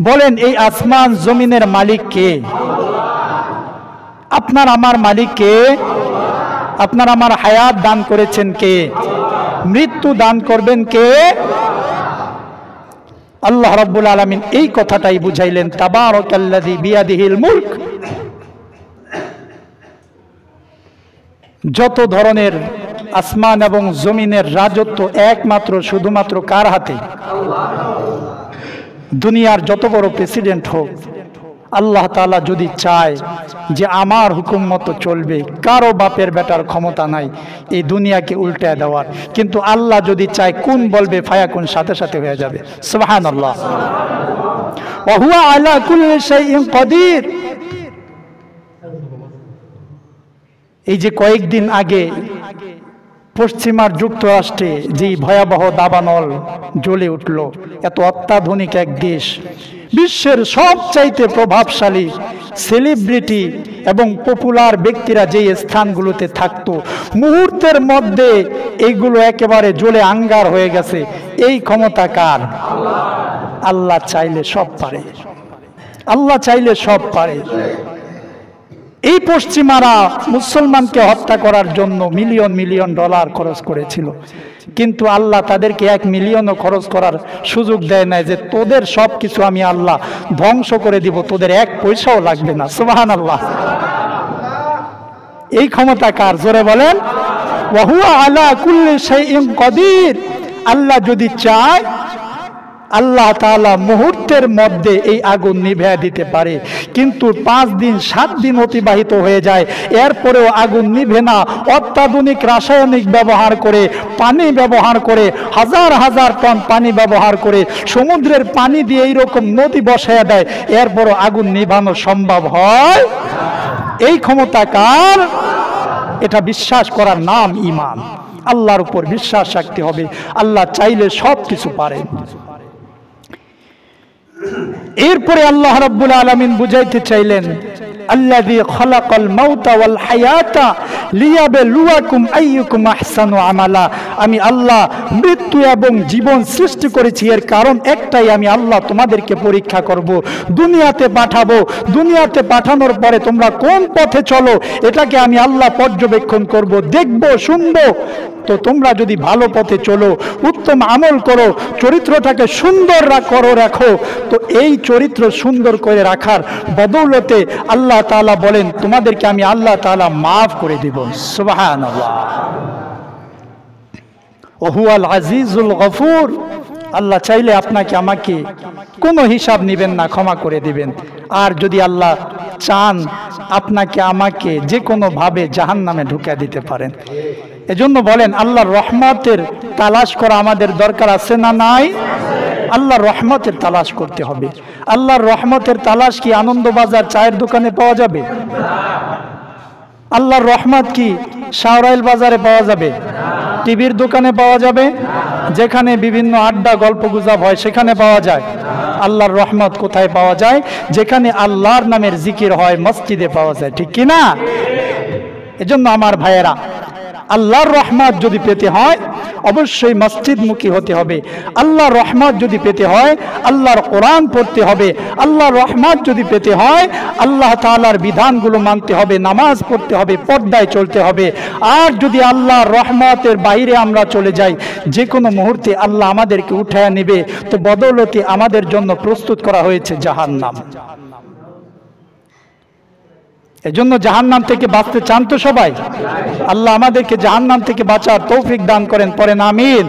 বলেন এই আসমান জমিনের মালিক কে? আপনার আমার মালিক কে? আপনার আমার হায়াত দান করেছেন কে? মৃত্যু দান করবেন কে? আল্লাহ রাব্বুল আলামিন এই কথাটাই বুঝাইলেন, তাবারাকাল্লাযী বিয়াদিহিল মুলক। যত ধরনের আসমান এবং জমিনের রাজত্ব একমাত্র শুধুমাত্র কার হাতে? দুনিয়ার যত বড় প্রেসিডেন্ট হোক, আল্লাহ তাআলা যদি চায় যে আমার হুকুম মতো চলবে, কারো বাপের বেটার ক্ষমতা নাই এই দুনিয়াকে উল্টে দেওয়ার। কিন্তু আল্লাহ যদি চায়, কোন বলবে ফায়াকুন, সাথে সাথে হয়ে যাবে। সুবহানাল্লাহ। ওয়া হুয়া আলা কুল্লি শাইইন কাদির। এই যে কয়েকদিন আগে পশ্চিমার যুক্তরাষ্ট্রে যে ভয়াবহ দাবানল জ্বলে উঠল, এত অত্যাধুনিক এক দেশ, বিশ্বের সবচাইতে প্রভাবশালী সেলিব্রিটি এবং পপুলার ব্যক্তিরা যে স্থানগুলোতে থাকতো, মুহূর্তের মধ্যে এইগুলো একেবারে জ্বলে আঙ্গার হয়ে গেছে। এই ক্ষমতা কার? আল্লাহ চাইলে সব পারে। আল্লাহ চাইলে সব পারে। এই পশ্চিমারা মুসলমানকে হত্যা করার জন্য মিলিয়ন মিলিয়ন ডলার খরচ করেছিল, কিন্তু আল্লাহ তাদেরকে 1 মিলিয়নও খরচ করার সুযোগ দেয় নাই যে তোদের সব কিছু আমি আল্লাহ ধ্বংস করে দিব, তোদের 1 পয়সাও লাগবে না। সুবহানাল্লাহ। এই ক্ষমতা কার? জোরে বলেন। ওয়া হুয়া আলা কুল্লি শাইইন কাদির। আল্লাহ যদি চায়, আল্লাহ তাআলা মুহূর্তের মধ্যে এই আগুন নিভিয়ে দিতে পারে, কিন্তু 5 দিন 7 দিন অতিবাহিত হয়ে যায়, এরপরেও আগুন নিভে না। অত্যাধুনিক রাসায়নিক ব্যবহার করে, পানি ব্যবহার করে, হাজার হাজার টন পানি ব্যবহার করে, সমুদ্রের পানি দিয়ে এইরকম নদী বসায় দেয়, এরপরও আগুন নিভানো সম্ভব হয়? এই ক্ষমতা কার? এটা বিশ্বাস করার নাম ঈমান। আল্লাহর উপর বিশ্বাস রাখতে হবে। আল্লাহ চাইলে সব কিছু পারেন। এরপরে আল্লাহ রাব্বুল আলামিন বুঝাইতে চাইলেন, আল্লাযী খালাকাল মাউতা ওয়াল হায়াতা লিয়াবলুয়াকুম আইয়ুকুম আহসানু আমালা। আমি আল্লাহ মৃত্যু এবং জীবন সৃষ্টি করেছি, এর কারণ একটাই, আমি আল্লাহ তোমাদেরকে পরীক্ষা করব, দুনিয়াতে পাঠাবো। দুনিয়াতে পাঠানোর পরে তোমরা কোন পথে চলো এটাকে আমি আল্লাহ পর্যবেক্ষণ করব, দেখব, শুনবো। তো তোমরা যদি ভালো পথে চলো, উত্তম আমল করো, চরিত্রটাকে সুন্দর রাখো, তো এই চরিত্র সুন্দর করে রাখার বদৌলতে আল্লাহ তাআলা বলেন তোমাদেরকে আমি আল্লাহ তাআলা মাফ করে দিব। সুবহানাল্লাহ। ওয়া হুয়াল আজিজুল গফুর। আল্লাহ চাইলে আপনাকে আমাকে কোনো হিসাব নেবেন না, ক্ষমা করে দিবেন। আর যদি আল্লাহ চান, আপনাকে আমাকে যে কোনো ভাবে জাহান্নামে ঢুকিয়ে দিতে পারেন। এজন্য বলেন, আল্লাহর রহমতের তালাশ করা আমাদের দরকার আছে না নাই? আল্লাহর রহমতের তালাশ করতে হবে। আল্লাহর রহমতের তালাশ কি আনন্দবাজার চায়ের দোকানে পাওয়া যাবে? আল্লাহর রহমত কি শাহরাইল বাজারে পাওয়া যাবে? টিভির দোকানে পাওয়া যাবে? যেখানে বিভিন্ন আড্ডা গল্প গুজব হয় সেখানে পাওয়া যায়? আল্লাহর রহমত কোথায় পাওয়া যায়? যেখানে আল্লাহর নামের জিকির হয়, মসজিদে পাওয়া যায়। ঠিক কি না? এজন্য আমার ভাইয়েরা, আল্লাহর রহমত যদি পেতে হয় অবশ্যই মসজিদমুখী হতে হবে। আল্লাহর রহমত যদি পেতে হয় আল্লাহর কোরআন পড়তে হবে। আল্লাহর রহমত যদি পেতে হয় আল্লাহ তাআলার বিধানগুলো মানতে হবে, নামাজ পড়তে হবে, পর্দায় চলতে হবে। আর যদি আল্লাহর রহমতের বাইরে আমরা চলে যাই, যে কোনো মুহূর্তে আল্লাহ আমাদেরকে উঠায় নেবে, তো বদৌলতে আমাদের জন্য প্রস্তুত করা হয়েছে জাহান্নাম। এজন্য জাহান্নাম থেকে বাঁচতে চান তো সবাই? আল্লাহ আমাদেরকে জাহান্নাম থেকে বাঁচার তৌফিক দান করেন। পড়েন আমিন।